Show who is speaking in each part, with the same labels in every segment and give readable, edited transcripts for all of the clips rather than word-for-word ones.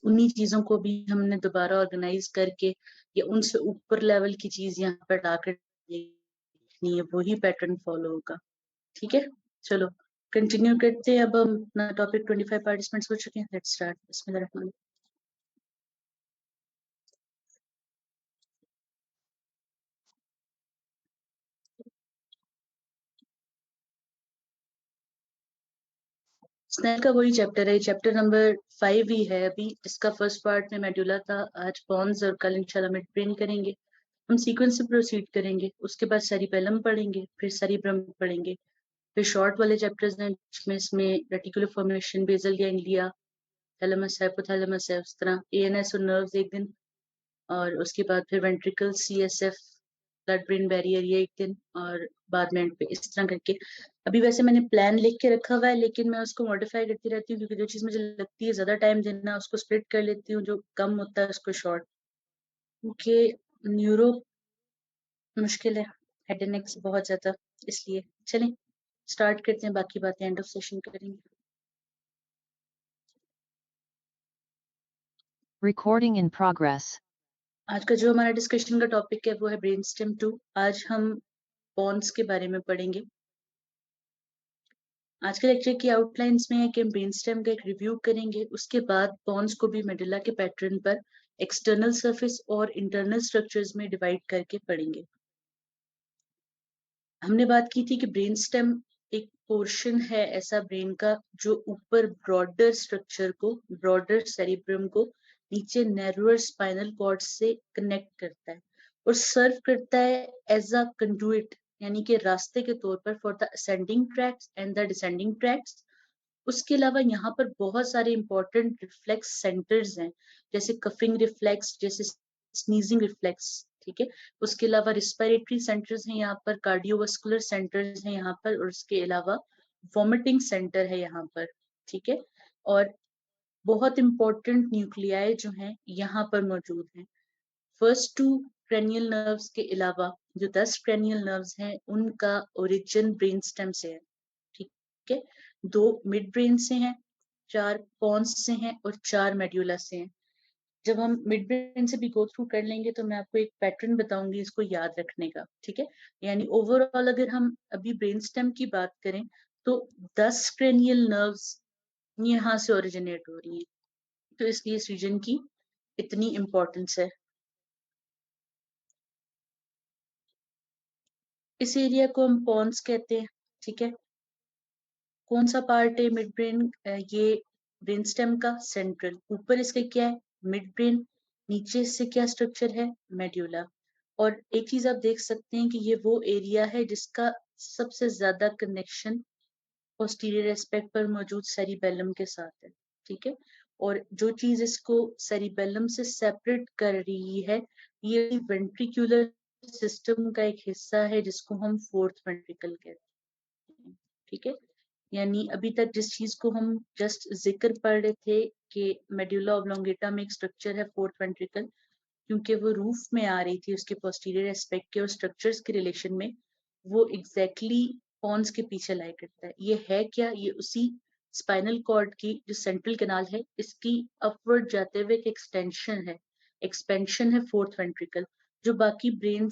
Speaker 1: उन्हीं चीजों को भी हमने दोबारा ऑर्गेनाइज करके या उनसे ऊपर लेवल की चीज यहाँ पर लाकर लिखनी है, वही पैटर्न फॉलो होगा। ठीक है, चलो कंटिन्यू करते हैं। अब हम अपना टॉपिक 25 पार्टिसिपेंट्स हो चुके हैं, लेट्स स्टार्ट। बिस्मिल्लाह। स्नेल का वही चैप्टर है, चैप्टर नंबर 5 ही है अभी। इसका फर्स्ट पार्ट में मेडुला था, आज पॉन्स और कल इंशाल्लाह मिड ब्रेन करेंगे। हम सीक्वेंस से प्रोसीड करेंगे, उसके बाद सेरिबेलम पढ़ेंगे, फिर सेरिब्रम पढ़ेंगे, फिर शॉर्ट वाले चैप्टर्स हैं जिसमें इसमें reticular formation, basal ganglia, thalamus, hypothalamus है, उस तरह एएनएस और नर्व्स एक दिन, और उसके बाद फिर ventricle, CSF, blood brain barrier ये एक दिन, और बाद में एंड पे, इस तरह करके। अभी वैसे मैंने प्लान लिख के रखा हुआ है, लेकिन मैं उसको मॉडिफाई करती रहती हूँ, क्योंकि जो चीज मुझे लगती है ज्यादा टाइम देना उसको स्प्लिट कर लेती हूँ, जो कम होता है उसको शॉर्ट। क्योंकि न्यूरो मुश्किल है, हेड एंड नेक से बहुत ज्यादा, इसलिए चलें स्टार्ट करते हैं, बाकी बातें एंड ऑफ सेशन करेंगे।
Speaker 2: Recording in progress.
Speaker 1: आज का जो हमारा डिस्कशन का टॉपिक है वो है ब्रेन स्टेम 2। आज हम पॉन्स के बारे में पढ़ेंगे। आज के लेक्चर की आउटलाइंस में है कि हम ब्रेन स्टेम का एक रिव्यू करेंगे, उसके बाद पॉन्स को भी मेडुला के पैटर्न पर एक्सटर्नल सरफेस और इंटरनल स्ट्रक्चर्स में डिवाइड करके पढ़ेंगे। हमने बात की थी कि ब्रेन स्टेम एक पोर्शन है ऐसा ब्रेन का जो ऊपर ब्रॉडर स्ट्रक्चर को, ब्रॉडर सेरिब्रम को नीचे नैरोअर स्पाइनल कॉर्ड से कनेक्ट करता है और सर्व करता है एज अ कंडुइट, यानी कि रास्ते के तौर पर for the ascending tracts and the descending tracts. उसके अलावा यहाँ पर बहुत सारे इंपॉर्टेंट रिफ्लेक्स सेंटर्स हैं, जैसे कफिंग रिफ्लेक्स, जैसे स्नीजिंग रिफ्लेक्स। ठीक है, उसके अलावा रिस्पिरेटरी सेंटर्स हैं यहाँ पर, कार्डियोवास्कुलर सेंटर्स हैं यहाँ पर, और उसके अलावा वॉमिटिंग सेंटर है यहाँ पर। ठीक है, और बहुत इंपॉर्टेंट न्यूक्लियाई जो हैं यहाँ पर मौजूद हैं। फर्स्ट टू क्रेनियल नर्व्स के अलावा जो 10 क्रेनियल नर्व्स हैं उनका ओरिजिन ब्रेन स्टेम से है। ठीक है, 2 मिड ब्रेन से हैं, 4 पॉन्स से हैं और 4 मेड्यूला से हैं। जब हम मिड ब्रेन से भी गो थ्रू कर लेंगे तो मैं आपको एक पैटर्न बताऊंगी इसको याद रखने का। ठीक है, यानी ओवरऑल अगर हम अभी ब्रेन स्टेम की बात करें तो 10 क्रेनियल नर्व्स यहाँ से ओरिजिनेट हो रही हैं, तो इसलिए इस रीजन की इतनी इंपॉर्टेंस है। इस एरिया को हम पॉन्स कहते हैं। ठीक है, कौन सा पार्ट है मिड ब्रेन? ये ब्रेन स्टेम का सेंट्रल, ऊपर इसके क्या है? Mid brain. नीचे इससे क्या स्ट्रक्चर है? मेड्यूला। और एक चीज आप देख सकते हैं कि ये वो एरिया है जिसका सबसे ज्यादा कनेक्शन पोस्टीरियर एस्पेक्ट पर मौजूद सेरिबेलम के साथ है। ठीक है, और जो चीज इसको सेरिबेलम से सेपरेट कर रही है ये वेंट्रिकुलर सिस्टम का एक हिस्सा है जिसको हम फोर्थ वेंट्रिकल कहते हैं। ठीक है, यानी अभी तक जिस चीज को हम जस्ट जिक्र पढ़ रहे थे कि मेड्यूला ऑब्लोंगेटा में एक स्ट्रक्चर है फोर्थ वेंट्रिकल, क्योंकि वो रूफ में आ रही थी उसके पोस्टीरियर एस्पेक्ट के और स्ट्रक्चर्स के रिलेशन में, वो एग्जैक्टली पॉन्स के पीछे लाई करता है। ये है क्या? ये उसी स्पाइनल कॉर्ड की जो सेंट्रल कैनाल है इसकी अपवर्ड जाते हुए एक एक्सटेंशन है, एक्सपेंशन है फोर्थ वेंट्रिकल, जो बाकी ब्रेन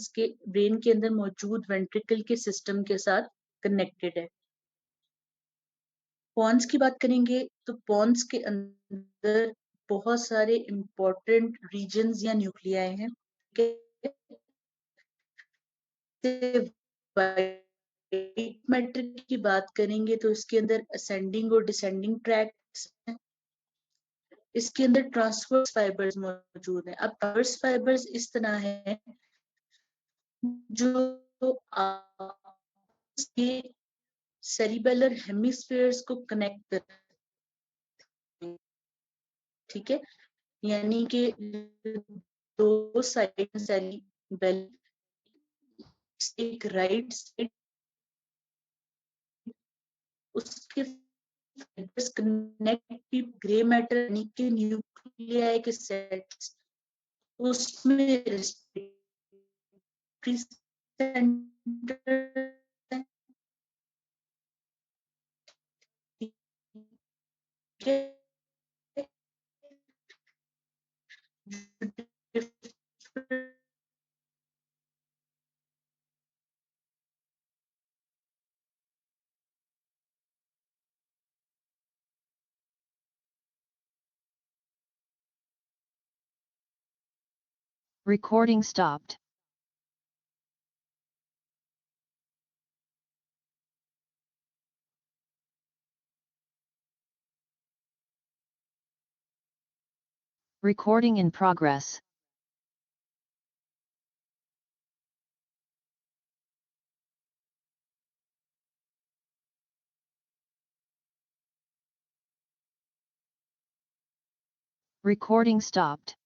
Speaker 1: के अंदर मौजूद वेंट्रिकल के सिस्टम के साथ कनेक्टेड है। पॉन्स की बात करेंगे तो पॉन्स के अंदर बहुत सारे इंपॉर्टेंट रीजन्स या न्यूक्लियाई हैं। वाइट मैटर की बात करेंगे तो इसके अंदर असेंडिंग और डिसेंडिंग ट्रैक्ट्स हैं। इसके अंदर ट्रांसवर्स फाइबर्स मौजूद हैं। अब ट्रांसवर्स फाइबर्स इस तरह है जो आपस के सेरिबेलर हेमिस्फीयर्स को कनेक्ट करते हैं। ठीक है, यानी कि दो साइड सेरिबेल, एक राइट साइड, उसके फाइबर्स कनेक्टिव ग्रे मैटर यानी कि न्यूक्लियाई के सेट्स, उसमें respiratory centre,
Speaker 2: Recording stopped. Recording in progress. Recording stopped.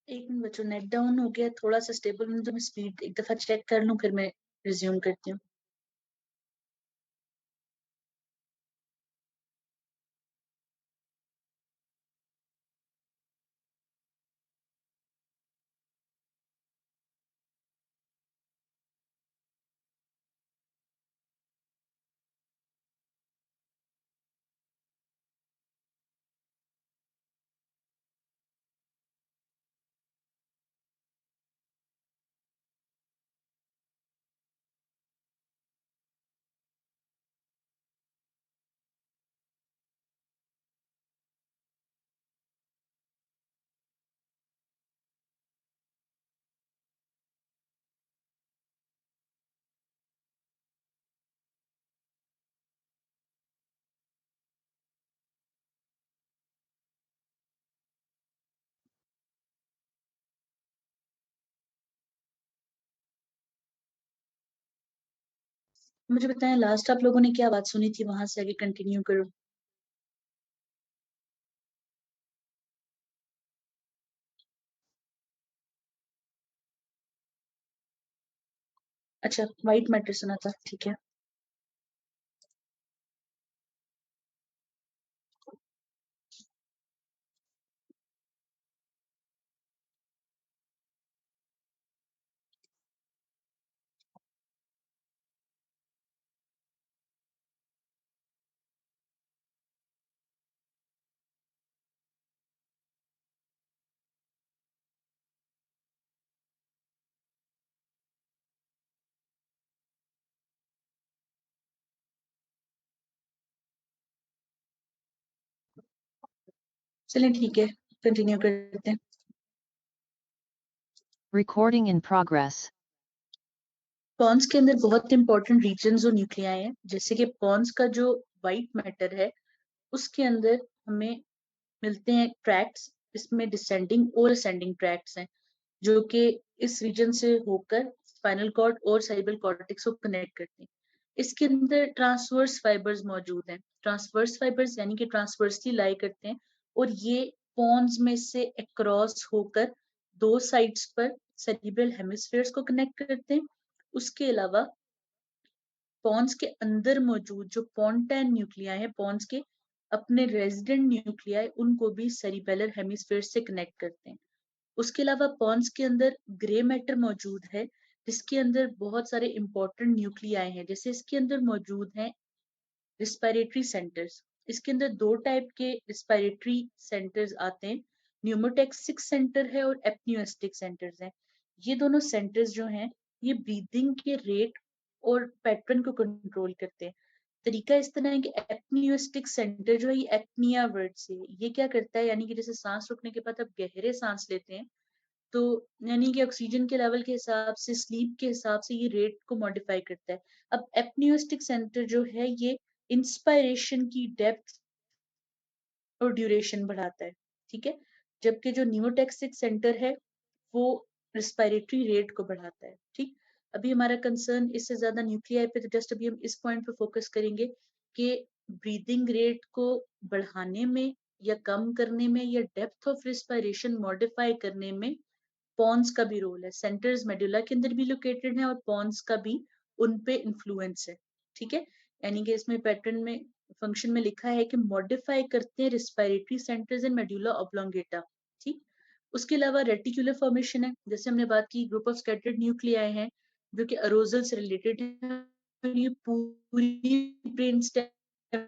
Speaker 1: एक मिनट बच्चों, नेट डाउन हो गया, थोड़ा सा स्टेबल होने दो, मैं स्पीड एक दफा चेक कर लूं, फिर मैं रिज्यूम करती हूँ। मुझे बताएं, लास्ट आप लोगों ने क्या बात सुनी थी, वहां से आगे कंटिन्यू करो। अच्छा, व्हाइट मैटर सुना था, ठीक है। चलें ठीक है, कंटिन्यू करते हैं।
Speaker 2: Recording in progress.
Speaker 1: पॉन्स के अंदर बहुत इंपॉर्टेंट रीजन्स और न्यूक्लियाई हैं, जैसे कि पॉन्स का जो व्हाइट मैटर है उसके अंदर हमें मिलते हैं ट्रैक्ट्स, इसमें डिसेंडिंग और असेंडिंग ट्रैक्ट्स हैं जो कि इस रीजन से होकर स्पाइनल कॉर्ड और सेरिब्रल कॉर्टेक्स को कनेक्ट करते हैं। इसके अंदर ट्रांसवर्स फाइबर्स मौजूद हैं। ट्रांसवर्स फाइबर्स यानी कि ट्रांसवर्सली लाई करते हैं और ये पॉन्स में से अक्रॉस होकर दो साइड्स पर सेरिब्रल हेमिस्फेयर्स को कनेक्ट करते हैं। उसके अलावा पॉन्स के अंदर मौजूद जो पोन्टैन न्यूक्लियाई है, पॉन्स के अपने रेजिडेंट न्यूक्लियाई, उनको भी सेरिबेलर हेमिस्फेयर से कनेक्ट करते हैं। उसके अलावा पॉन्स के अंदर ग्रे मैटर मौजूद है जिसके अंदर बहुत सारे इंपॉर्टेंट न्यूक्लियाई हैं, जैसे इसके अंदर मौजूद हैं रिस्पिरेटरी सेंटर्स। इसके अंदर दो टाइप के रिस्पिरेटरी सेंटर्स आते हैं, न्यूमोटेक्सिक सेंटर है और एप्नियोस्टिक सेंटर्स हैं। ये दोनों सेंटर्स जो हैं ये ब्रीदिंग के रेट और पैटर्न को कंट्रोल करते हैं। तरीका इस तरह है कि एपनियोस्टिक सेंटर जो है ये एपनिया वर्ड से, ये क्या करता है, यानी कि जैसे सांस रुकने के बाद आप गहरे सांस लेते हैं, तो यानी कि ऑक्सीजन के लेवल के हिसाब से, स्लीप के हिसाब से ये रेट को मॉडिफाई करता है। अब एपनियोस्टिक सेंटर जो है ये इंस्पायरेशन की डेप्थ और ड्यूरेशन बढ़ाता है, ठीक है। जबकि जो न्यूरोटॉक्सिक सेंटर है वो रिस्पायरेटरी रेट को बढ़ाता है, ठीक। अभी हमारा कंसर्न इससे ज्यादा न्यूक्लियाई पे, तो जस्ट अभी हम इस पॉइंट पे फोकस करेंगे कि ब्रीदिंग रेट को बढ़ाने में या कम करने में या डेप्थ ऑफ रिस्पायरेशन मॉडिफाई करने में पॉन्स का भी रोल है। सेंटर्स मेडुला के अंदर भी लोकेटेड है और पॉन्स का भी उन पे इन्फ्लुएंस है, ठीक है। यानी कि इसमें पैटर्न में फंक्शन में लिखा है कि मॉडिफाई करते हैं रिस्पायरेटरी सेंटर्स इन मेडुला ऑब्लोंगेटा, ठीक। उसके अलावा रेटिकुलर फॉर्मेशन है, जैसे हमने बात की, ग्रुप ऑफ स्कैटर्ड न्यूक्लियाई हैं जो कि अरोजल से रिलेटेड है। ये पूरी ब्रेन स्टेम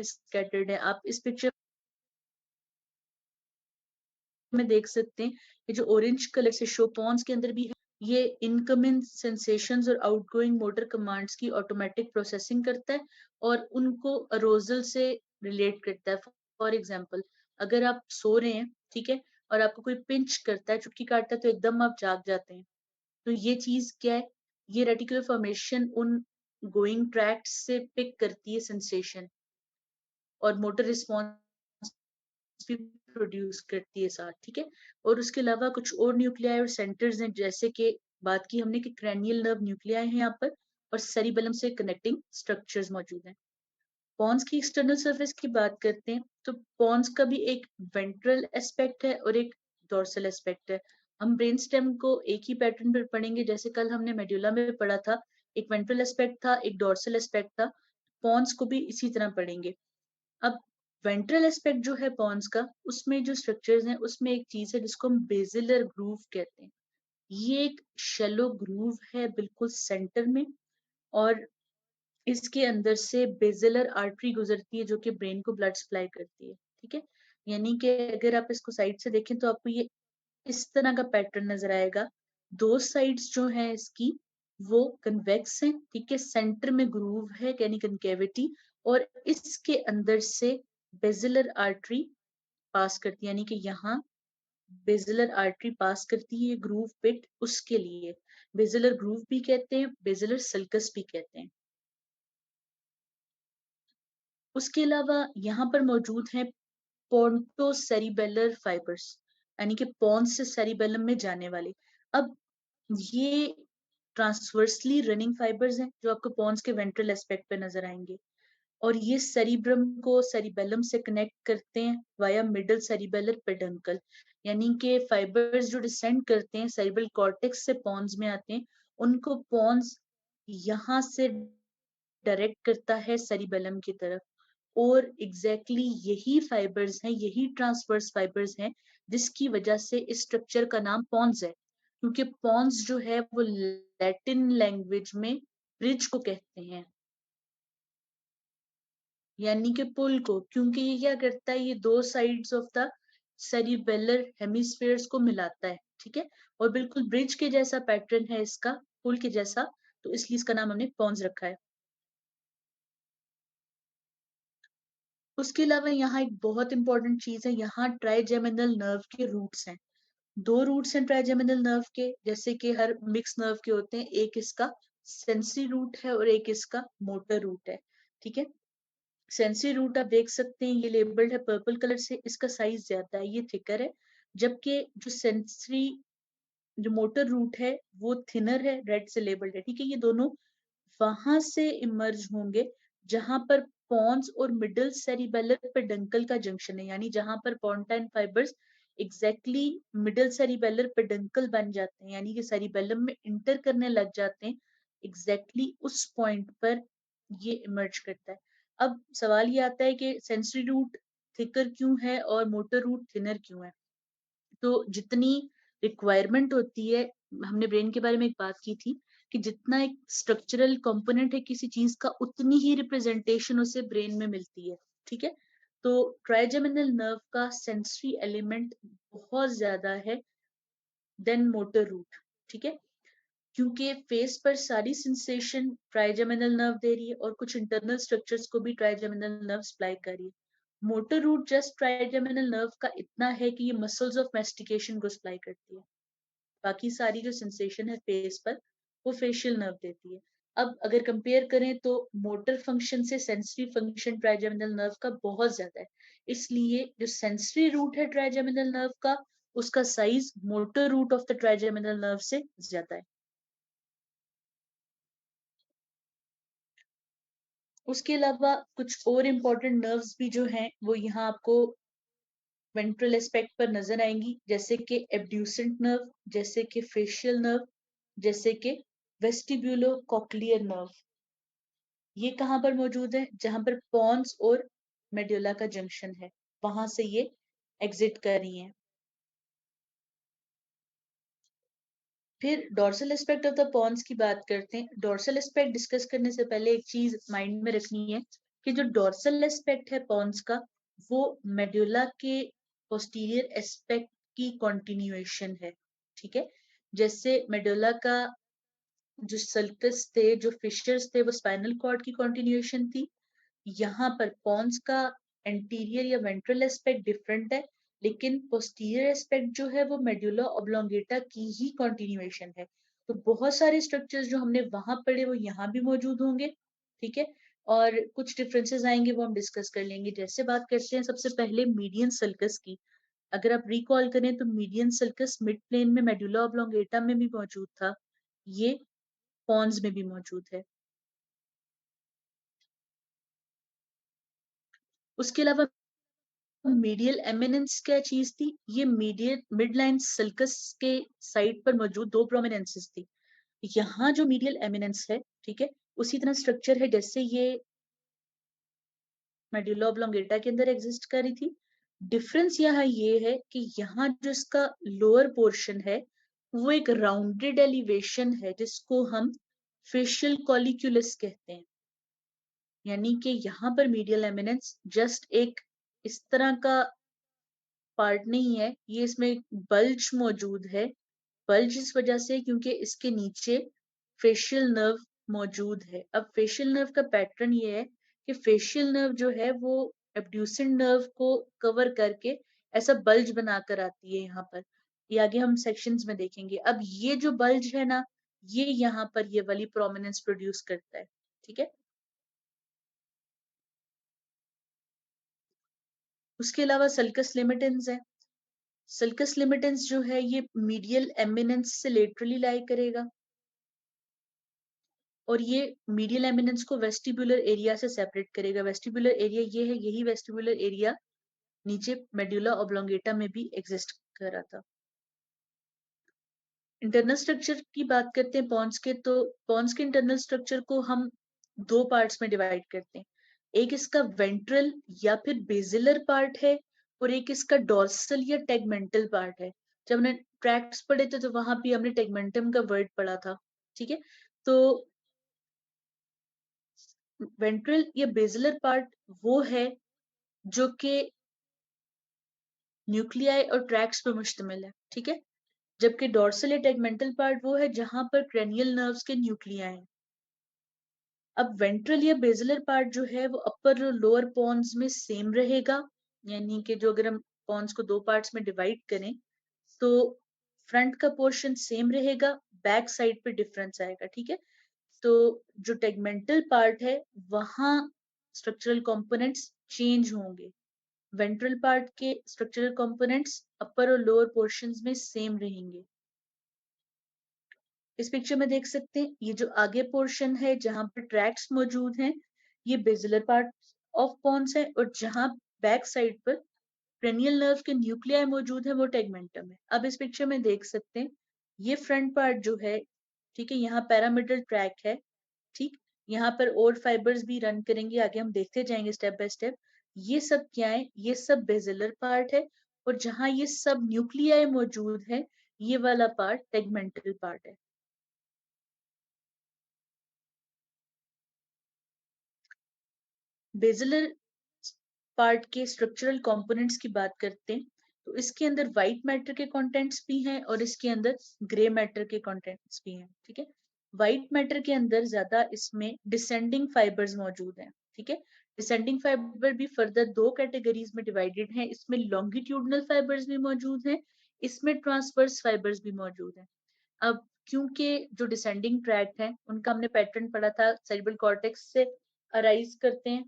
Speaker 1: स्कैटर्ड है। आप इस पिक्चर में देख सकते हैं, ये जो ऑरेंज कलर से शो पॉन्स के अंदर भी है, ये इनकमिंग सेंसेशंस और आउटगोइंग मोटर कमांड्स की ऑटोमेटिक प्रोसेसिंग करता है और उनको अरोजल से रिलेट करता है। फॉर एग्जांपल, अगर आप सो रहे हैं, ठीक है, और आपको कोई पिंच करता है, चुटकी काटता है, तो एकदम आप जाग जाते हैं। तो ये चीज क्या है, ये रेटिकुलर फॉर्मेशन उन गोइंग ट्रैक्ट से पिक करती है सेंसेशन और मोटर रिस्पॉन्स भी प्रोड्यूस करती है साथ, ठीक है। और उसके अलावा कुछ और न्यूक्लियाई और सेंटर्स हैं, जैसे कि बात की हमने कि क्रैनियल नर्व न्यूक्लियाई है यहाँ पर और सेरिबेलम से कनेक्टिंग स्ट्रक्चर्स मौजूद हैं। पॉन्स की एक्सटर्नल सरफेस की बात करते हैं, तो पॉन्स का भी एक वेंट्रल एस्पेक्ट है और एक डोर्सल एस्पेक्ट है। हम ब्रेन स्टेम को एक ही पैटर्न पर पढ़ेंगे, जैसे कल हमने मेड्यूला में पढ़ा था, एक वेंट्रल एस्पेक्ट था, एक डोर्सल एस्पेक्ट था। पॉन्स को भी इसी तरह पढ़ेंगे। अब वेंट्रल एस्पेक्ट जो है पॉन्स का, उसमें जो स्ट्रक्चर्स हैं उसमें एक चीज है जिसको हम बेजिलर ग्रूव कहते हैं। ये एक शेलो ग्रूव है बिल्कुल सेंटर में, और इसके अंदर से बेजिलर आर्टरी गुजरती है जो कि ब्रेन को ब्लड सप्लाई करती है, ठीक है। यानी कि अगर आप इसको साइड से देखें तो आपको ये इस तरह का पैटर्न नजर आएगा। दो साइड्स जो है इसकी वो कन्वेक्स हैं, ठीक है, सेंटर में ग्रूव है यानी कनकेविटी, और इसके अंदर से बेजिलर आर्टरी पास करती है, यानी कि यहाँ बेजिलर आर्टरी पास करती है ग्रूव पिट, उसके लिए बेजिलर ग्रूव भी कहते हैं, बेजिलर सल्कस भी कहते हैं। उसके अलावा यहाँ पर मौजूद है पोर्टोसेरिबेलर फाइबर्स, यानी कि पॉन्स से सेरिबेलम में जाने वाले। अब ये ट्रांसवर्सली रनिंग फाइबर्स हैं जो आपको पॉन्स के वेंट्रल एस्पेक्ट पे नजर आएंगे, और ये सेरिब्रम को सेरिबेलम से कनेक्ट करते हैं वाया मिडल सेरिबेलर पेडंकल, यानी कि फाइबर्स जो डिसेंड करते हैं सेरिब्रल कॉर्टेक्स से पॉन्स में आते हैं, उनको पॉन्स यहाँ से डायरेक्ट करता है सेरिबेलम की तरफ। और एग्जैक्टली यही फाइबर्स हैं, यही ट्रांसवर्स फाइबर्स हैं जिसकी वजह से इस स्ट्रक्चर का नाम पॉन्स है, क्योंकि पॉन्स जो है वो लैटिन लैंग्वेज में ब्रिज को कहते हैं, यानी कि पुल को, क्योंकि ये क्या करता है, ये दो sides of the cerebellar hemispheres को मिलाता है, ठीक है। और बिल्कुल ब्रिज के जैसा पैटर्न है इसका, पुल के जैसा, तो इसलिए इसका नाम हमने पॉन्स रखा है। उसके अलावा यहाँ एक बहुत इंपॉर्टेंट चीज है, यहाँ ट्राइजेमिनल नर्व के रूट्स हैं। दो रूट्स हैं ट्राइजेमिनल नर्व के, जैसे कि हर मिक्स नर्व के होते हैं, एक इसका सेंसरी रूट है और एक इसका मोटर रूट है, ठीक है। सेंसरी रूट आप देख सकते हैं, ये लेबल्ड है पर्पल कलर से, इसका साइज ज्यादा है, ये थिकर है। जबकि जो सेंसरी, जो मोटर रूट है वो थिनर है, रेड से लेबल्ड है, ठीक है। ये दोनों वहां से इमर्ज होंगे जहां पर पॉन्स और मिडल सेरिबेलर पेडंकल का जंक्शन है, यानी जहां पर pontine fibres exactly middle cerebellar peduncle बन जाते हैं, यानी कि सेरिबेलम में इंटर करने लग जाते हैं, एग्जैक्टली उस पॉइंट पर ये इमर्ज करता है। अब सवाल ये आता है कि सेंसरी रूट थिकर क्यों है और मोटर रूट थिनर क्यों है। तो जितनी रिक्वायरमेंट होती है, हमने ब्रेन के बारे में एक बात की थी कि जितना एक स्ट्रक्चरल कंपोनेंट है किसी चीज का, उतनी ही रिप्रेजेंटेशन उसे ब्रेन में मिलती है, ठीक है। तो ट्राइजेमिनल नर्व का सेंसरी एलिमेंट बहुत ज्यादा है देन मोटर रूट, ठीक है। क्योंकि फेस पर सारी सेंसेशन ट्राइजेमिनल नर्व दे रही है और कुछ इंटरनल स्ट्रक्चर्स को भी ट्राइजेमिनल नर्व सप्लाई कर रही है। Motor root just trigeminal nerve का इतना है कि ये मसल्स ऑफ मैस्टिकेशन को सप्लाई करती है, बाकी सारी जो सेंसेशन है फेस पर वो फेशियल नर्व देती है। अब अगर कंपेयर करें तो मोटर फंक्शन से सेंसरी फंक्शन ट्राइजेमिनल नर्व का बहुत ज्यादा है, इसलिए जो सेंसरी रूट है ट्राइजेमिनल नर्व का, उसका size motor root of the trigeminal nerve से ज्यादा है। उसके अलावा कुछ और इम्पोर्टेंट नर्व्स भी जो हैं वो यहाँ आपको वेंट्रल एस्पेक्ट पर नजर आएंगी, जैसे कि एब्ड्यूसेंट नर्व, जैसे कि फेशियल नर्व, जैसे कि वेस्टिब्यूलो कॉक्लियर नर्व। ये कहाँ पर मौजूद है? जहां पर पॉन्स और मेड्यूला का जंक्शन है, वहां से ये एग्जिट कर रही हैं। फिर dorsal aspect of the pons की बात करते हैं। डोर्सल एस्पेक्ट डिस्कस करने से पहले एक चीज माइंड में रखनी है कि जो डोर्सल एस्पेक्ट है पॉन्स का, वो मेड्यूला के पोस्टीरियर एस्पेक्ट की कंटिन्यूएशन है। ठीक है, जैसे मेडुला का जो सल्कस थे, जो फिशर्स थे, वो स्पाइनल कॉर्ड की कंटिन्यूएशन थी। यहाँ पर पॉन्स का एंटीरियर या वेंट्रल एस्पेक्ट डिफरेंट है, लेकिन पोस्टीरियर एस्पेक्ट जो है वो मेडुला ऑब्लोंगेटा की ही कंटिन्यूएशन है। तो बहुत सारे स्ट्रक्चर्स जो हमने वहां पढ़े वो यहाँ भी मौजूद होंगे। ठीक है, और कुछ डिफरेंसेस आएंगे वो हम डिस्कस कर लेंगे। जैसे बात करते हैं सबसे पहले मीडियन सल्कस की। अगर आप रिकॉल करें तो मीडियन सल्कस मिड प्लेन में मेडुला ऑब्लोंगेटा में भी मौजूद था, ये पॉन्स में भी मौजूद है। उसके अलावा मीडियल एमिनेंस क्या चीज थी? ये मीडियल मिड लाइन सल्कस के साइड पर मौजूद दो प्रोमिनेंसेस थी। यहाँ जो मीडियल एमिनेंस है, ठीक है, उसी तरह स्ट्रक्चर है जैसे ये मेडुला ऑब्लोंगेटा के अंदर एग्जिस्ट कर रही थी। डिफरेंस यहाँ ये है कि यहाँ जो इसका लोअर पोर्शन है वो एक राउंडेड एलिवेशन है, जिसको हम फेशियल कॉलिक्यूलस कहते हैं। यानी कि यहाँ पर मीडियल एमिनेंस जस्ट एक इस तरह का पार्ट नहीं है, ये इसमें एक बल्ज मौजूद है। बल्ज इस वजह से क्योंकि इसके नीचे फेशियल नर्व मौजूद है। अब फेशियल नर्व का पैटर्न ये है कि फेशियल नर्व जो है वो एब्ड्यूसेंट नर्व को कवर करके ऐसा बल्ज बनाकर आती है यहाँ पर। ये आगे हम सेक्शंस में देखेंगे। अब ये जो बल्ज है ना, ये यहाँ पर ये वाली प्रोमिनेंस प्रोड्यूस करता है। ठीक है, उसके अलावा सल्कस लिमिटेंस है। सल्कस लिमिटेंस जो है ये मीडियल एमिनेंस से लेटरली लाई करेगा, और ये मीडियल एमिनेंस को वेस्टिबुलर एरिया से सेपरेट करेगा। वेस्टिबुलर एरिया ये है, यही वेस्टिबुलर एरिया नीचे मेडुला ऑब्लोंगेटा में भी एग्जिस्ट कर रहा था। इंटरनल स्ट्रक्चर की बात करते हैं पॉन्स के, तो पॉन्स के इंटरनल स्ट्रक्चर को हम दो पार्ट्स में डिवाइड करते हैं। एक इसका वेंट्रल या फिर बेजिलर पार्ट है, और एक इसका डॉर्सल या टेगमेंटल पार्ट है। जब हमने ट्रैक्ट्स पढ़े थे तो वहां भी हमने टेगमेंटम का वर्ड पढ़ा था। ठीक है, तो वेंट्रल या बेजिलर पार्ट वो है जो कि न्यूक्लियाई और ट्रैक्ट्स पर मुश्तमिल है। ठीक है, जबकि डॉर्सल या टेगमेंटल पार्ट वो है जहां पर क्रेनियल नर्व्स के न्यूक्लिया हैं। अब वेंट्रल या बेजिलर पार्ट जो है वो अपर और लोअर पॉन्स में सेम रहेगा। यानी कि जो अगर हम पॉन्स को दो पार्ट्स में डिवाइड करें तो फ्रंट का पोर्शन सेम रहेगा, बैक साइड पे डिफरेंस आएगा। ठीक है, तो जो टेगमेंटल पार्ट है वहां स्ट्रक्चरल कंपोनेंट्स चेंज होंगे। वेंट्रल पार्ट के स्ट्रक्चरल कंपोनेंट्स अपर और लोअर पोर्शंस में सेम रहेंगे। इस पिक्चर में देख सकते हैं ये जो आगे पोर्शन है जहां पर ट्रैक्ट्स मौजूद हैं, ये बेजिलर पार्ट ऑफ पॉन्स है, और जहां बैक साइड पर क्रेनियल नर्व के न्यूक्लियाई मौजूद है वो टेगमेंटम है। अब इस पिक्चर में देख सकते हैं ये फ्रंट पार्ट जो है, ठीक है, यहाँ पैरामिडल ट्रैक है। ठीक, यहाँ पर और फाइबर्स भी रन करेंगे, आगे हम देखते जाएंगे स्टेप बाय स्टेप। ये सब क्या है? ये सब बेजिलर पार्ट है, और जहां ये सब न्यूक्लियाई मौजूद है ये वाला पार्ट टेगमेंटल पार्ट है। बेजिलर पार्ट के स्ट्रक्चरल कंपोनेंट्स की बात करते हैं तो इसके अंदर व्हाइट मैटर के कंटेंट्स भी हैं और इसके अंदर ग्रे मैटर के कंटेंट्स भी हैं, ठीक है। व्हाइट मैटर के अंदर ज्यादा इसमें डिसेंडिंग फाइबर्स मौजूद हैं, ठीक है। डिसेंडिंग फाइबर भी फर्दर दो कैटेगरीज में डिवाइडेड हैं, इसमें लॉन्गिट्यूडनल फाइबर्स भी मौजूद हैं, इसमें ट्रांसवर्स फाइबर्स भी मौजूद हैं। अब क्योंकि जो डिसेंडिंग ट्रैक्ट है उनका हमने पैटर्न पढ़ा था, सेरेब्रल कॉर्टेक्स से अराइज करते हैं,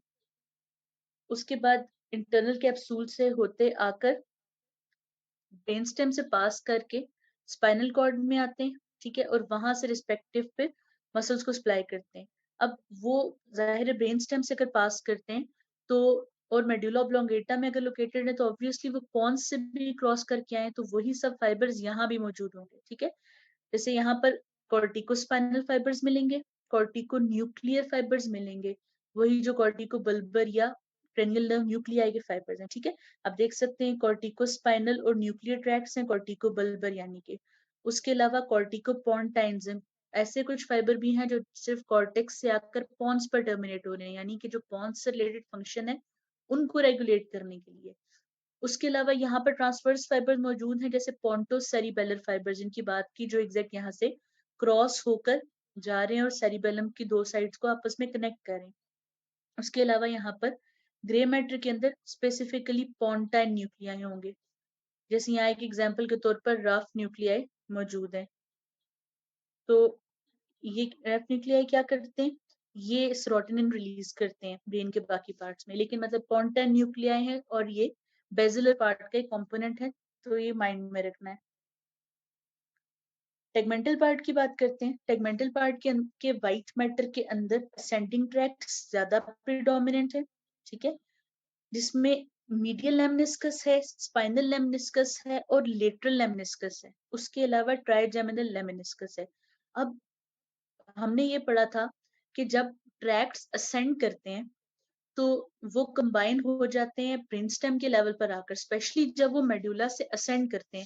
Speaker 1: उसके बाद इंटरनल कैप्सूल से होते आकर ब्रेन स्टेम से पास करके स्पाइनल कॉर्ड में आते हैं, ठीक है, और वहां से रिस्पेक्टिव पे मसल्स को सप्लाई करते हैं। अब वो जाहिर है ब्रेन स्टेम से अगर पास करते हैं तो, और मेडुला ऑब्लोंगेटा में अगर लोकेटेड है तो ऑब्वियसली वो पॉन्स से भी क्रॉस करके आए, तो वही सब फाइबर्स यहाँ भी मौजूद होंगे, ठीक है। जैसे यहाँ पर कॉर्टिकोस्पाइनल फाइबर्स मिलेंगे, कॉर्टिको न्यूक्लियर फाइबर्स मिलेंगे, वही जो कॉर्टिको बल्बर या क्रेनियल नर्व न्यूक्लियाई के फाइबर्स हैं, ठीक है। आप देख सकते हैं कॉर्टिकोस्पाइनल और न्यूक्लियर ट्रैक्ट्स हैं कॉर्टिको बल्बर यानी कि, उसके अलावा कॉर्टिको पॉन्टाइन्स, ऐसे कुछ फाइबर भी हैं जो सिर्फ कॉर्टेक्स से आकर पॉन्स पर टर्मिनेट हो रहे हैं, यानी कि जो पॉन्स से रिलेटेड फंक्शन है उनको रेगुलेट करने के लिए। उसके अलावा यहाँ पर ट्रांसवर्स फाइबर मौजूद हैं, जैसे पोंटो सेरिबेलर फाइबर जिनकी बात की, जो एग्जैक्ट यहाँ से क्रॉस होकर जा रहे हैं और सेरिबेलम की दो साइड्स को आपस में कनेक्ट कर रहे हैं। उसके अलावा यहाँ पर ग्रे मैटर के अंदर स्पेसिफिकली पोंटाइन न्यूक्लियाई होंगे, जैसे यहाँ एक एग्जाम्पल के तौर पर रफ न्यूक्लियाई मौजूद है। तो ये रफ न्यूक्लियाई क्या करते हैं, ये सेरोटोनिन रिलीज करते हैं ब्रेन के बाकी पार्ट्स में, लेकिन मतलब पोंटाइन न्यूक्लियाई है और ये बेसिलर पार्ट का एक कंपोनेंट है, तो ये माइंड में रखना है। टेगमेंटल पार्ट की बात करते हैं। टेगमेंटल पार्ट के व्हाइट मैटर के अंदर असेंडिंग ट्रैक्ट ज्यादा प्रीडोमिनेंट है, ठीक है, जिसमें मीडियल लेमनिस्कस है, स्पाइनल लेमनिस्कस है और लेटरल लेमनिस्कस है। उसके अलावा ट्राइजेमिनल लेमनिस्कस है। अब हमने ये पढ़ा था कि जब ट्रैक्ट्स असेंड करते हैं तो वो कंबाइन हो जाते हैं ब्रेनस्टेम के लेवल पर आकर, स्पेशली जब वो मेडुला से असेंड करते हैं।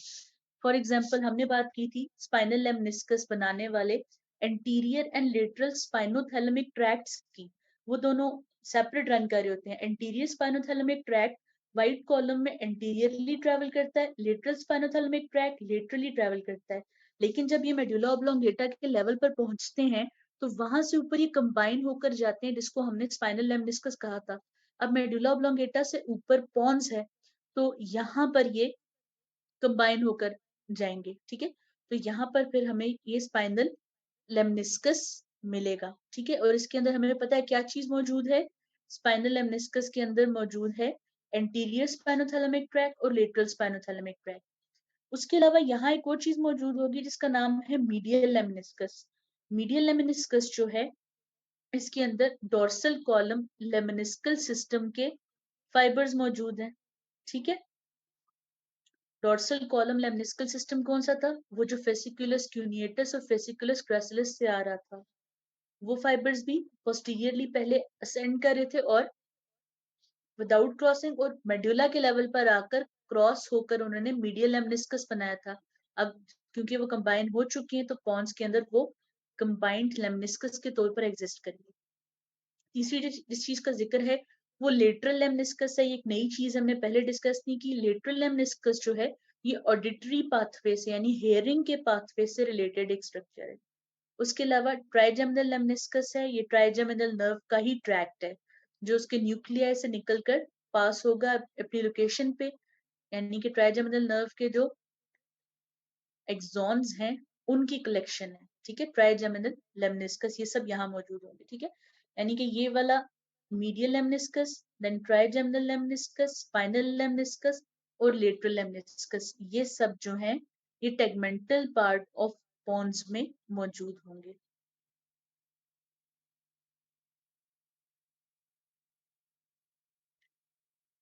Speaker 1: फॉर एग्जाम्पल हमने बात की थी स्पाइनल लेमनिस्कस बनाने वाले anterior and lateral spinothalamic tracts की, वो दोनों सेपरेट रन कर रहे होते हैं। Anterior spinothalamic tract white column में एंटीरियरली ट्रेवल करता है, lateral spinothalamic tract laterally travel करता है। लेकिन जब ये मेडुला ऑब्लोंगेटा के लेवल पर पहुंचते हैं तो वहां से ऊपर ये कंबाइन होकर जाते हैं, जिसको हमने स्पाइनल लेमनिस्कस कहा था। अब मेडुला ऑब्लोंगेटा से ऊपर पॉन्स है, तो यहाँ पर ये कंबाइन होकर जाएंगे, ठीक है। तो यहाँ पर फिर हमें ये स्पाइनल लेमनिस्कस मिलेगा, ठीक है। और इसके अंदर हमें पता है क्या चीज मौजूद है, स्पाइनल लेमनिस्कस के अंदर मौजूद है एंटीरियर स्पाइनोथैलेमिक ट्रैक और लेटरल स्पाइनोथैलेमिक ट्रैक। उसके अलावा यहाँ एक और चीज मौजूद होगी जिसका नाम है मीडियल लेमनिस्कस। मीडियल लेमनिस्कस जो है इसके अंदर डोर्सल कॉलम लेमनिस्कल सिस्टम के फाइबर्स मौजूद हैं, ठीक है। डोर्सल कॉलम लेमनिस्कल सिस्टम कौन सा था, वो जो फेसिकुलस क्यूनिएटस और फेसिकुलस ग्रेसिलस से आ रहा था, वो फाइबर्स भी पोस्टीरियरली पहले असेंड कर रहे थे और विदाउट क्रॉसिंग और मेडुला के लेवल पर आकर क्रॉस होकर उन्होंने मीडियल लेमनिस्कस बनाया था। अब क्योंकि वो कंबाइन हो चुकी हैं तो पॉन्स के अंदर वो कंबाइंड लेमनिस्कस के तौर पर एग्जिस्ट करेंगे। तीसरी जिस चीज का जिक्र है वो लेटरल लेमनिस्कस है। एक नई चीज हमने पहले डिस्कस नहीं की। लेटरल लेमनिस्कस जो है ये ऑडिटरी पाथवे से यानी हेयरिंग के पाथवे से रिलेटेड एक स्ट्रक्चर है। उसके अलावा ट्राइजेमिनल लेमनिस्कस है, ये ट्राइजेमिनल नर्व का ही ट्रैक्ट है जो उसके न्यूक्लियाई से निकलकर पास होगा अपनी लोकेशन पे, यानी कि ट्राइजेमिनल नर्व के जो एक्सॉन्स हैं उनकी कलेक्शन है, ठीक है। ट्राइजेमिनल लेमनिस्कस ये सब यहाँ मौजूद होंगे, ठीक है। यानी कि ये वाला मीडियल लेमनिस्कस, देन ट्राइजेमिनल लेमनिस्कस, स्पाइनल लेमनिस्कस और लेटरल लेमनिस्कस, ये सब जो हैं ये टेगमेंटल पार्ट ऑफ पॉन्स में मौजूद होंगे।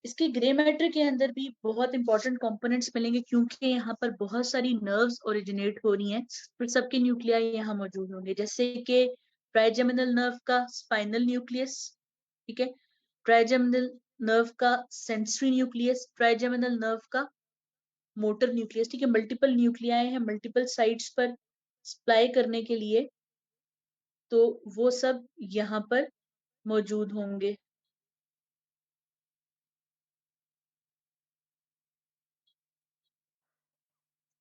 Speaker 1: इसके ग्रे मैटर के अंदर भी बहुत इंपॉर्टेंट कंपोनेंट्स मिलेंगे, क्योंकि यहाँ पर बहुत सारी नर्व्स ओरिजिनेट हो रही हैं, फिर सबके न्यूक्लियाई यहाँ मौजूद होंगे, जैसे कि ट्राइजेमिनल नर्व का स्पाइनल न्यूक्लियस, ठीक है, ट्राइजेमिनल नर्व का सेंसरी न्यूक्लियस, ट्राइजेमिनल नर्व का मोटर न्यूक्लियस, ठीक है। मल्टीपल न्यूक्लियाई हैं मल्टीपल साइट्स पर सप्लाई करने के लिए, तो वो सब यहाँ पर मौजूद होंगे।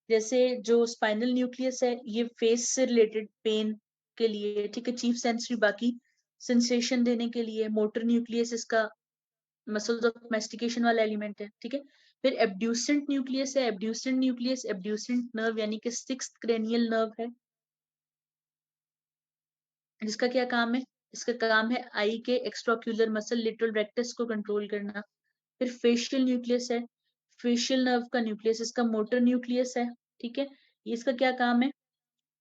Speaker 1: जैसे जो स्पाइनल न्यूक्लियस है ये फेस से रिलेटेड पेन के लिए, ठीक है, चीफ सेंसरी बाकी सेंसेशन देने के लिए, मोटर न्यूक्लियस इसका मसल्स ऑफ मैस्टिकेशन वाला एलिमेंट है, ठीक है। फिर एब्ड्यूसेंट न्यूक्लियस है, एब्ड्यूसेंट न्यूक्लियस एब्ड्यूसेंट नर्व यानी कि सिक्स्थ क्रेनियल नर्व है, जिसका क्या काम है, इसका काम है आई के एक्स्ट्राक्यूलर मसल लिटरल रेक्टस को कंट्रोल करना। फिर फेशियल न्यूक्लियस है, फेशियल नर्व का न्यूक्लियस इसका मोटर न्यूक्लियस है, ठीक है। ये इसका क्या काम है,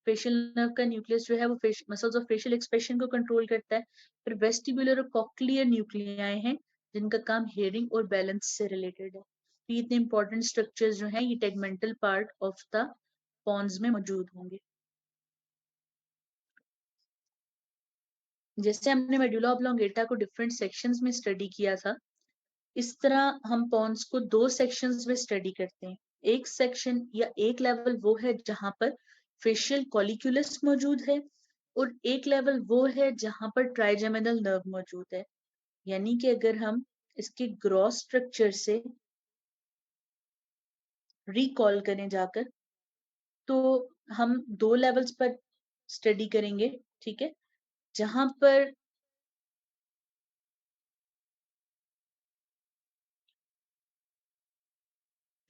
Speaker 1: फेशियल नर्व का न्यूक्लियस जो है वो मसल्स ऑफ फेशियल एक्सप्रेशन को कंट्रोल करता है। फिर वेस्टिबुलर और कॉक्लियर न्यूक्लियाई हैं जिनका काम हेयरिंग और बैलेंस से रिलेटेड है। तो ये इतने इंपॉर्टेंट स्ट्रक्चर्स जो हैं ये tegmental part of the pons में मौजूद होंगे। जैसे हमने मेडुला ऑब्लोंगेटा को डिफरेंट सेक्शंस में स्टडी किया था, इस तरह हम पॉन्स को दो सेक्शंस में स्टडी करते हैं। एक सेक्शन या एक लेवल वो है जहां पर फेशियल कॉलिक्यूलस मौजूद है, और एक लेवल वो है जहां पर ट्राइजेमिनल नर्व मौजूद है। यानी कि अगर हम इसके ग्रॉस स्ट्रक्चर से रिकॉल करें जाकर, तो हम दो लेवल्स पर स्टडी करेंगे, ठीक है, जहां पर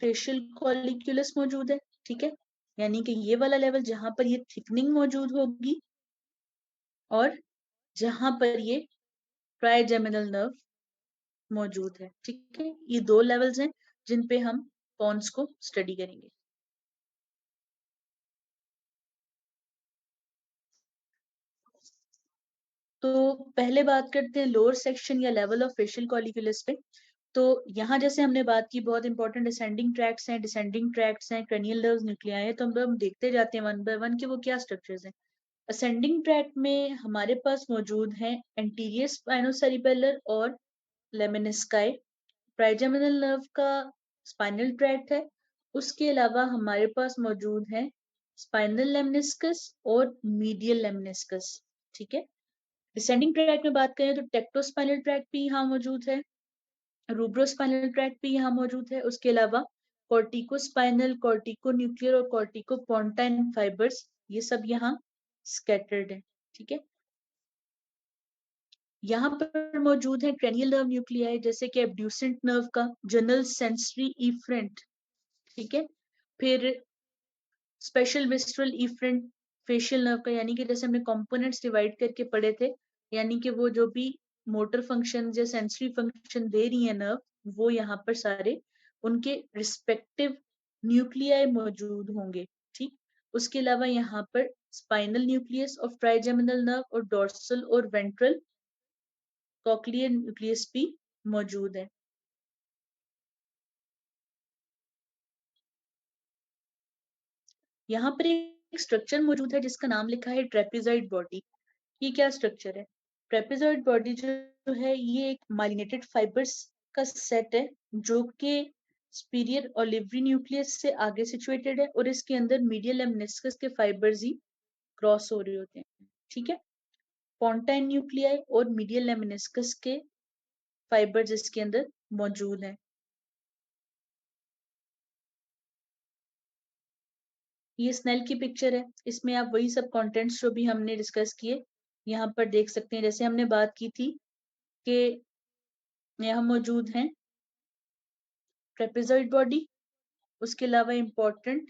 Speaker 1: फेशियल कॉलिक्यूलस मौजूद है, ठीक है, यानी कि ये वाला लेवल जहां पर ये थिकनिंग मौजूद होगी, और जहां पर ये ट्राइजेमिनल नर्व मौजूद है, ठीक है। ये दो लेवल्स हैं जिन पे हम पॉन्स को स्टडी करेंगे। तो पहले बात करते हैं लोअर सेक्शन या लेवल ऑफ फेशियल कॉलिक्यूलस पे। तो यहाँ जैसे हमने बात की बहुत इंपॉर्टेंट असेंडिंग ट्रैक्ट्स हैं, डिसेंडिंग ट्रैक्ट्स हैं, क्रेनियल नर्व्स, न्यूक्लियाई है, तो हम देखते जाते हैं वन बाय वन कि वो क्या स्ट्रक्चर्स हैं। असेंडिंग ट्रैक्ट में हमारे पास मौजूद है एंटीरियर स्पाइनोसेरिबेलर और लेमिनिस्काई। ट्राइजेमिनल नर्व का स्पाइनल ट्रैक्ट है। उसके अलावा हमारे पास मौजूद है स्पाइनल लेमनिस्कस और मीडियल लेमनिस्कस, ठीक है। डिसेंडिंग ट्रैक्ट में बात करें तो टेक्टोस्पाइनल ट्रैक्ट भी यहाँ मौजूद है, रूब्रोस्पाइनल ट्रैक्ट भी यहाँ मौजूद है। उसके अलावा कॉर्टिकोस्पाइनल, कॉर्टिको न्यूक्लियर और कॉर्टिको पोंटाइन फाइबर्स, ये सब यहाँ स्कैटर्ड है, ठीक है। यहाँ पर मौजूद है क्रेनियल नर्व न्यूक्लियाई, जैसे कि एब्ड्यूसेंट नर्व का जनरल सेंसरी इफरेंट, ठीक है। फिर स्पेशल विस्ट्रल इफरेंट फेशियल नर्व का, यानी कि जैसे हमने कंपोनेंट्स डिवाइड करके पढ़े थे, यानी कि वो जो भी मोटर फंक्शन या सेंसरी फंक्शन दे रही है नर्व, वो यहाँ पर सारे उनके रिस्पेक्टिव न्यूक्लियाई मौजूद होंगे, ठीक। उसके अलावा यहाँ पर spinal nucleus of trigeminal nerve और डोर्सल और वेंट्रल कॉक्लियर न्यूक्लियस भी मौजूद है। यहाँ पर एक स्ट्रक्चर मौजूद है जिसका नाम लिखा है ट्रेपेजॉइड बॉडी। ये क्या स्ट्रक्चर है, ट्रेपेजॉइड बॉडी जो है ये एक माइलिनेटेड फाइबर्स का सेट है जो कि सुपीरियर ओलिवरी न्यूक्लियस से आगे सिचुएटेड है, और इसके अंदर मीडियल लेमनिस्कस के फाइबर्स ही क्रॉस हो रहे होते हैं, ठीक है। पोंटाइन न्यूक्लियाई और मीडियल लेमनिस्कस के फाइबर्स इसके अंदर मौजूद हैं। ये स्नेल की पिक्चर है, इसमें आप वही सब कंटेंट्स जो भी हमने डिस्कस किए यहाँ पर देख सकते हैं। जैसे हमने बात की थी कि यहाँ मौजूद हैं ट्रेपेजॉइड बॉडी, उसके अलावा important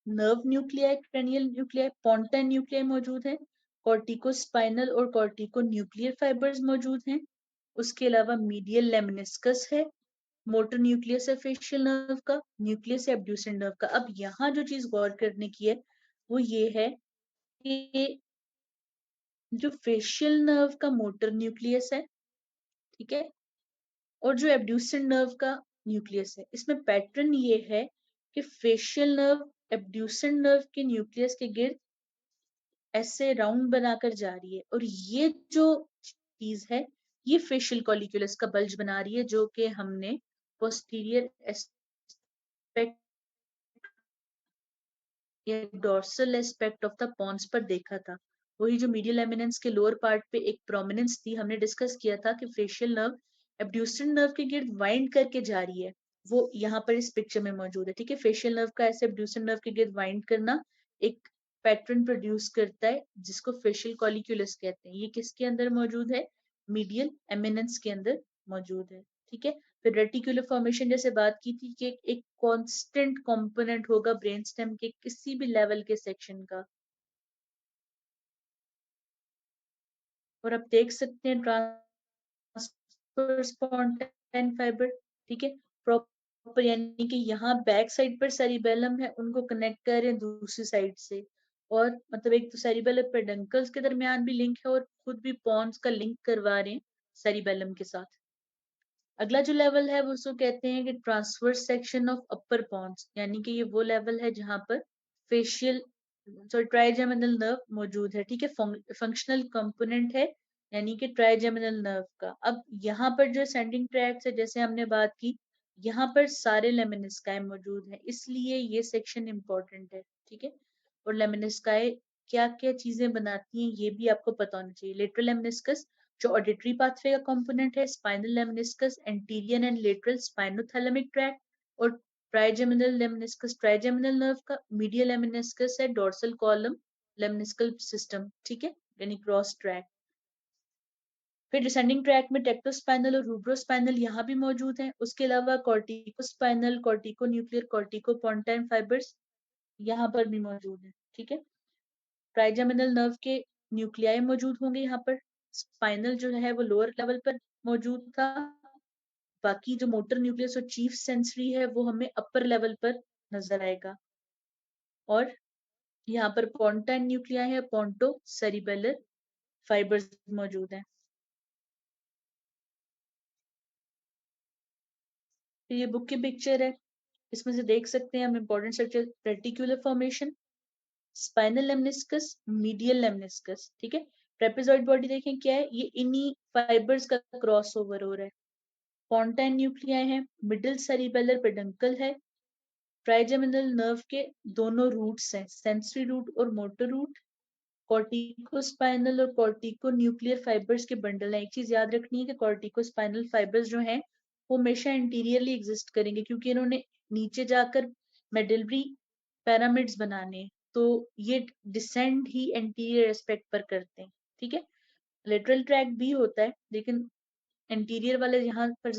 Speaker 1: nerve nuclei, cranial nuclei, pontine nuclei मौजूद है, कॉर्टिको स्पाइनल और कॉर्टिको न्यूक्लियर फाइबर्स मौजूद हैं। उसके अलावा मीडियल लेमनिस्कस है, मोटर न्यूक्लियस है फेशियल नर्व का, न्यूक्लियस है एब्ड्यूसेंट नर्व का। अब यहाँ जो चीज गौर करने की है वो ये है कि जो फेशियल नर्व का मोटर न्यूक्लियस है, ठीक है, और जो एब्ड्यूसेंट नर्व का न्यूक्लियस है, इसमें पैटर्न ये है कि फेशियल नर्व एब्ड्यूसेंट नर्व के न्यूक्लियस के गिर्द ऐसे राउंड बनाकर जा रही है, और ये जो चीज है ये फेशियल कॉलिक्यूलस का बल्ज बना रही है, जो कि हमने पोस्टीरियर एस्पेक्ट या dorsal aspect of the pons पर देखा था। वही जो मीडियल एमिनेंस के लोअर पार्ट पे एक प्रोमिनेंस थी, हमने डिस्कस किया था कि फेशियल नर्व एब्ड्यूसेंट नर्व के गिर्द वाइंड करके जा रही है, वो यहाँ पर इस पिक्चर में मौजूद है। ठीक है, फेशियल नर्व का ऐसे abducens नर्व के गिर्द वाइंड करना एक पैटर्न प्रोड्यूस करता है जिसको फेशियल कॉलिक्यूलस कहते हैं। ये किसके अंदर मौजूद है? मीडियल एमिनेंस के अंदर मौजूद है। ठीक है, फिर रेटिकुलर फॉर्मेशन जैसे बात की थी कि एक कांस्टेंट कंपोनेंट होगा ब्रेन स्टेम के किसी भी लेवल के सेक्शन का। और आप देख सकते हैं ट्रांसफर स्पॉन्टेन फाइबर। ठीक है, प्रॉपर यानी कि यहाँ बैक साइड पर सेरिबेलम है, उनको कनेक्ट कर रहे हैं दूसरी साइड से। और मतलब एक तो सेरिबेलम पेडंकल्स के दरमियान भी लिंक है और खुद भी पॉन्स का लिंक करवा रहे हैं सेरिबेलम के साथ। अगला जो लेवल है वो उसको कहते हैं कि transverse section of upper pons, यानी कि ये वो लेवल है जहां पर फेशियल ट्राइजेमिनल नर्व मौजूद है। ठीक है, फंक्शनल कंपोनेंट है यानी कि ट्राइजेमिनल नर्व का। अब यहाँ पर जो सेंडिंग ट्रैक्ट है जैसे हमने बात की, यहाँ पर सारे लेमिनिस्काई मौजूद है, इसलिए ये सेक्शन इंपॉर्टेंट है। ठीक है, और लेमिनिस्काई क्या क्या चीजें बनाती हैं ये भी आपको पता होना चाहिए। लेटरल लेमिनिस्कस जो ऑडिटरी पाथवे का कंपोनेंट है, spinal lemniscus anterior and lateral spinothalamic tract, और ट्राइजेमिनल लेमिनिस्कस ट्राइजेमिनल नर्व का, मीडियल लेमिनिस्कस है डोर्सल कॉलम लेमिनिस्कल सिस्टम। ठीक है, यानी क्रॉस ट्रैक। फिर डिसेंडिंग ट्रैक में टेक्टोस्पाइनल और रूब्रोस्पाइनल यहाँ भी मौजूद हैं। उसके अलावा corticospinal, cortico nuclear, cortico pontine fibres यहाँ पर भी मौजूद है। ठीक है, ट्राइजेमिनल नर्व के न्यूक्लियाई मौजूद होंगे यहाँ पर। स्पाइनल जो है वो लोअर लेवल पर मौजूद था, बाकी जो मोटर न्यूक्लियस और चीफ सेंसरी है वो हमें अपर लेवल पर नजर आएगा। और यहाँ पर पोंटाइन न्यूक्लियाई है, पोंटो सेरिबेलर फाइबर्स मौजूद हैं। तो ये बुक की पिक्चर है, इसमें से देख सकते हैं हम important structure, reticular formation, spinal lemniscus, medial lemniscus. ठीक है, ट्रेपेजॉइड बॉडी देखें क्या है, ये इन्हीं फाइबर्स का क्रॉस ओवर हो रहा है। पोंटाइन न्यूक्लियाई है, मिडिल सेरिबेलर पेडंकल है, ट्राइजेमिनल नर्व के दोनों रूट्स हैं, सेंसरी रूट और मोटर रूट, कॉर्टिकोस्पाइनल और कॉर्टिको न्यूक्लियर फाइबर्स के बंडल हैं। एक चीज याद रखनी है कि कॉर्टिकोस्पाइनल फाइबर्स जो हैं वो हमेशा इंटीरियरली एग्जिस्ट करेंगे क्योंकि इन्होंने नीचे जाकर मेडलरी पैरामिड्स बनाने हैं, तो ये डिसेंड ही एंटीरियर एस्पेक्ट पर करते हैं। ठीक है, लेटरल ट्रैक भी होता है लेकिन इंटीरियर वाले यहाँ पर